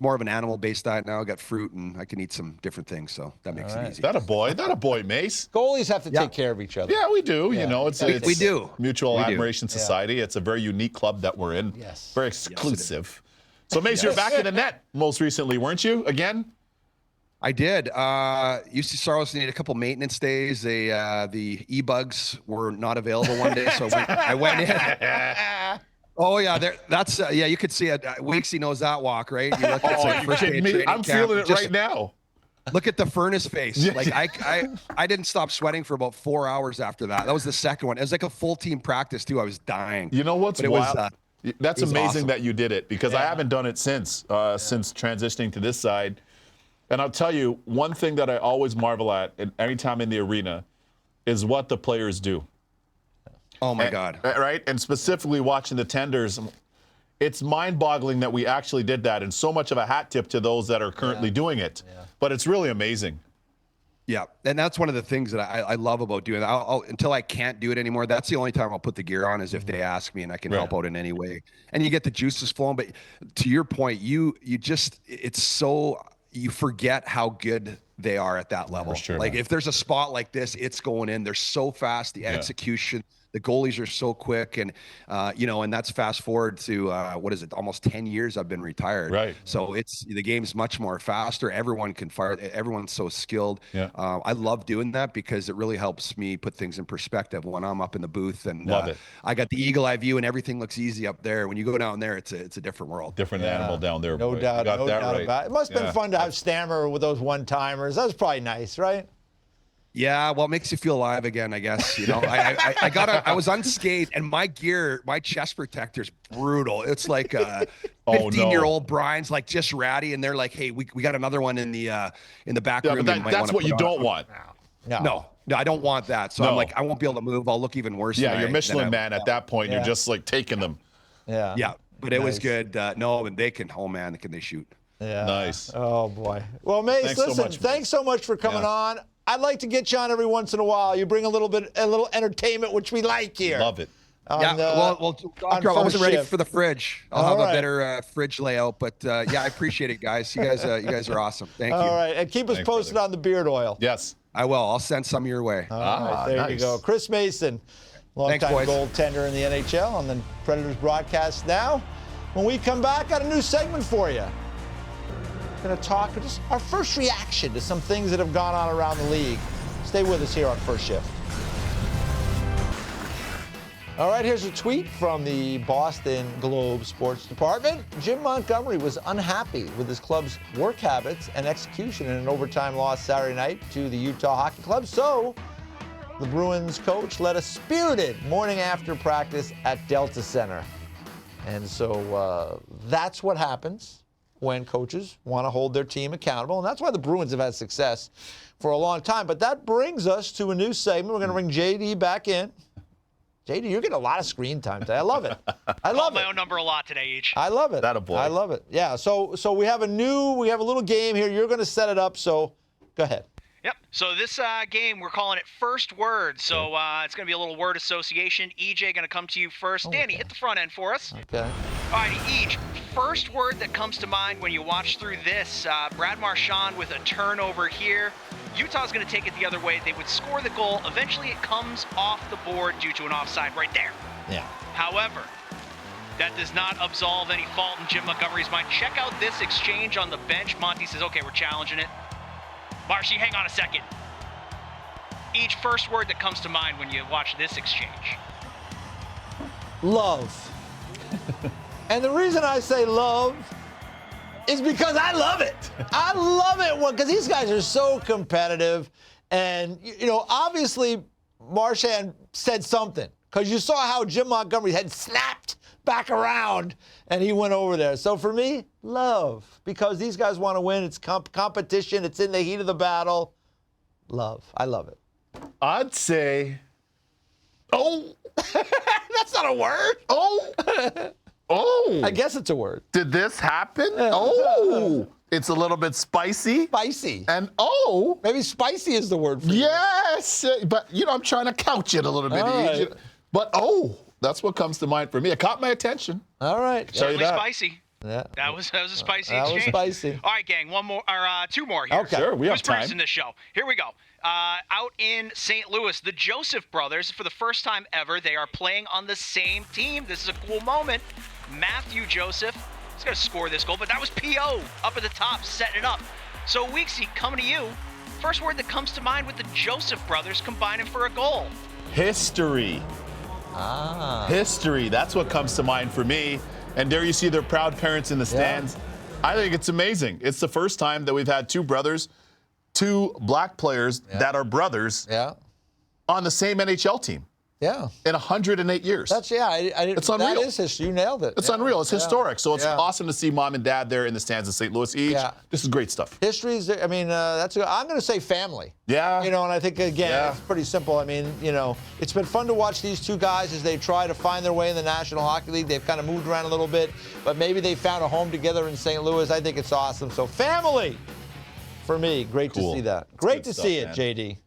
S5: more of an animal-based diet now. I got fruit, and I can eat some different things, so that makes it easy.
S2: That a boy, Mace.
S1: Goalies have to take care of each other.
S2: Yeah, we do. Yeah.
S5: We do.
S2: Mutual admiration society. It's a very unique club that we're in.
S1: Yes.
S2: Very exclusive. So, Mace, you're back in the net most recently, weren't you? Again?
S5: I did. UC Saros needed a couple maintenance days. The e-bugs were not available one day, so I went in. Oh yeah, that's you could see it. Weeksy knows that walk, right? You look at
S2: I'm feeling it right now.
S5: Look at the furnace face. Like I didn't stop sweating for about 4 hours after that. That was the second one. It was like a full team practice too. I was dying.
S2: You know what's wild? That's
S5: was
S2: amazing
S5: awesome.
S2: that you did it because I haven't done it since transitioning to this side. And I'll tell you, one thing that I always marvel at anytime in the arena is what the players do.
S5: Oh my God.
S2: Right? And specifically watching the tenders, it's mind-boggling that we actually did that, and so much of a hat tip to those that are currently doing it. Yeah. But it's really amazing.
S5: Yeah, and that's one of the things that I love about doing that. Until I can't do it anymore, that's the only time I'll put the gear on is if they ask me and I can help out in any way. And you get the juices flowing. But to your point, you forget how good they are at that level.
S2: Sure,
S5: like
S2: man.
S5: if there's a spot like this, it's going in. They're so fast. The execution. The goalies are so quick, and and that's fast forward to almost 10 years I've been retired.
S2: Right.
S5: So the game's much more faster. Everyone can fire. Everyone's so skilled.
S2: Yeah.
S5: I love doing that because it really helps me put things in perspective when I'm up in the booth and
S2: Love it.
S5: I got the eagle eye view and everything looks easy up there. When you go down there, it's a different world.
S2: Different animal down there.
S1: No
S2: boy.
S1: doubt.
S2: You got
S1: No
S2: that
S1: doubt
S2: right.
S1: about it. It must have been fun to have Stammer with those one-timers. That was probably nice, right?
S5: Yeah, well, it makes you feel alive again, I guess. I was unscathed, and my gear, my chest protector's brutal. It's like 15-year-old Brian's like just ratty, and they're like, "Hey, we got another one in the back room."
S2: But that's what you don't want.
S5: No, I don't want that. So I'm like, I won't be able to move. I'll look even worse.
S2: Yeah, you're Michelin man at that point.
S1: Yeah.
S2: You're just like taking them.
S1: Yeah.
S5: Yeah, but it was good. No, and they can. Oh man, can they shoot?
S1: Yeah.
S2: Nice.
S1: Oh boy. Well, Mace,
S2: Thanks so
S1: listen,
S2: much,
S1: thanks so much for coming on. I'd like to get you on every once in a while. You bring a little entertainment, which we like here.
S2: Love it.
S5: Doctor, I wasn't ready for the fridge. I'll have a better fridge layout, but I appreciate it, guys. You guys are awesome. Thank you.
S1: All right, and keep us posted on the beard oil.
S2: Yes.
S5: I will. I'll send some your way.
S1: All right, there you go. Chris Mason, longtime goaltender in the NHL on the Predators broadcast now. When we come back, got a new segment for you. Going to talk just our first reaction to some things that have gone on around the league. Stay with us here on First Shift. All right, here's a tweet from the Boston Globe Sports Department. Jim Montgomery was unhappy with his club's work habits and execution in an overtime loss Saturday night to the Utah Hockey Club. So the Bruins coach led a spirited morning after practice at Delta Center. And so that's what happens when coaches want to hold their team accountable. And that's why the Bruins have had success for a long time. But that brings us to a new segment. We're going to bring JD back in. JD, you're getting a lot of screen time today. I love it. I love it.
S3: My own number a lot today, each.
S1: I love it.
S2: That a boy.
S1: I love it. Yeah, so we have a little game here. You're going to set it up, so go ahead.
S3: Yep. So this game, we're calling it First Word. So it's going to be a little word association. EJ going to come to you first. Danny, hit the front end for us.
S1: Okay.
S3: All right, each. First word that comes to mind when you watch through this, Brad Marchand with a turnover here. Utah's going to take it the other way. They would score the goal. Eventually it comes off the board due to an offside right there.
S1: Yeah.
S3: However, that does not absolve any fault in Jim Montgomery's mind. Check out this exchange on the bench. Monty says, okay, we're challenging it. Marshy, hang on a second. Each first word that comes to mind when you watch this exchange.
S1: Love. And the reason I say love is because I love it. I love it because these guys are so competitive. And, obviously Marchand said something because you saw how Jim Montgomery had snapped back around and he went over there. So for me, love, because these guys want to win. It's competition. It's in the heat of the battle. Love. I love it.
S2: I'd say,
S1: That's not a word. I guess it's a word.
S2: Did this happen? It's a little bit spicy.
S1: Spicy.
S2: And
S1: Maybe spicy is the word for you.
S2: yes, but I'm trying to couch it a little bit.
S1: All right.
S2: But that's what comes to mind for me. It caught my attention.
S1: All right.
S2: Tell you
S3: Certainly
S2: that.
S3: spicy.
S1: Yeah.
S3: That was a spicy
S1: That was
S3: exchange.
S1: spicy.
S3: All right, gang. two more here.
S1: Okay.
S2: Sure, we have
S3: Who's producing
S2: time.
S3: this show? Here we go. Out in St. Louis, the Joseph brothers, for the first time ever, they are playing on the same team. This is a cool moment. Matthew Joseph is going to score this goal, but that was P.O. up at the top, setting it up. So, Weeksy, coming to you. First word that comes to mind with the Joseph brothers combining for a goal.
S2: History. History. That's what comes to mind for me. And there you see their proud parents in the stands. I think it's amazing. It's the first time that we've had two brothers 2 black players that are brothers
S1: Yeah.
S2: on the same NHL team
S1: Yeah.
S2: in 108 years.
S1: That's
S2: It's unreal.
S1: That is history. You nailed it.
S2: It's
S1: Yeah.
S2: unreal. It's historic. So it's
S1: Yeah.
S2: awesome to see mom and dad there in the stands in St. Louis each.
S1: Yeah.
S2: This is great stuff.
S1: History's. I mean, I'm going to say family.
S2: Yeah.
S1: You know, and I think again,
S2: Yeah.
S1: it's pretty simple. I mean, you know, it's been fun to watch these 2 guys as they try to find their way in the National Hockey League. They've kind of moved around a little bit, but maybe they found a home together in St. Louis. I think it's awesome. So family, for me, great
S2: Cool.
S1: to see that.
S2: That's
S1: Great
S2: good
S1: to
S2: stuff,
S1: see it,
S2: man.
S1: JD.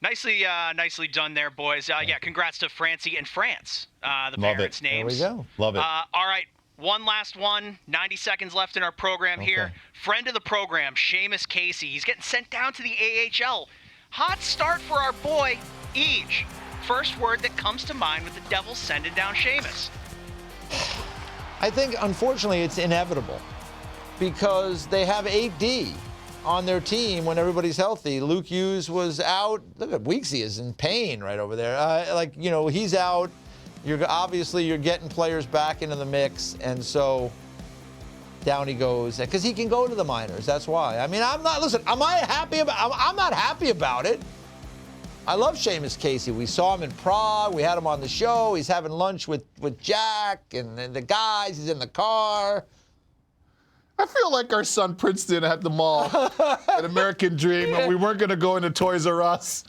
S3: Nicely done there, boys. Yeah, congrats to Francie and France, the
S2: Love
S3: parents'
S2: it.
S3: names.
S1: There we go.
S2: Love it.
S3: All right, one last one. 90 seconds left in our program here.
S1: Okay.
S3: Friend of the program, Seamus Casey. He's getting sent down to the AHL. Hot start for our boy, Eej. First word that comes to mind with the Devils sending down Seamus.
S1: I think, unfortunately, it's inevitable because they have 8D on their team when everybody's healthy. Luke Hughes was out. Look at Weeksy is in pain right over there. He's out. You're getting players back into the mix, and so down he goes because he can go to the minors. That's why. I mean, I'm not. Listen, am I happy about? I'm not happy about it. I love Seamus Casey. We saw him in Prague. We had him on the show. He's having lunch with Jack and the guys. He's in the car.
S2: I feel like our son Princeton at the mall, an American dream, and we weren't going to go into Toys R Us.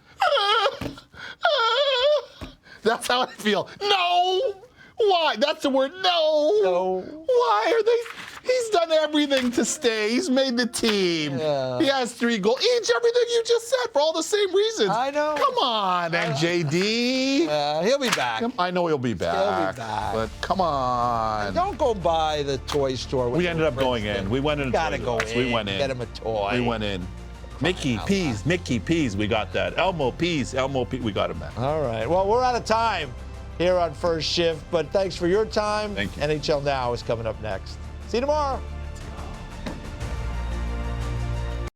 S2: That's how I feel. No! Why? That's the word. No!
S1: No.
S2: Why are they? He's done everything to stay. He's made the team.
S1: Yeah.
S2: He has 3 goals. Each, everything you just said for all the same reasons.
S1: I know.
S2: Come on, NJD.
S1: He'll be back.
S2: I know he'll be back.
S1: back.
S2: But come on.
S1: Don't go by the toy store.
S2: We ended up going in. We went in.
S1: Gotta go in.
S2: We went in.
S1: Get him a toy.
S2: We went in. Mickey Peas, we got that. Elmo Peas, we got him back.
S1: All right. Well, we're out of time here on First Shift, but thanks for your time.
S2: Thank you.
S1: NHL Now is coming up next. See you tomorrow.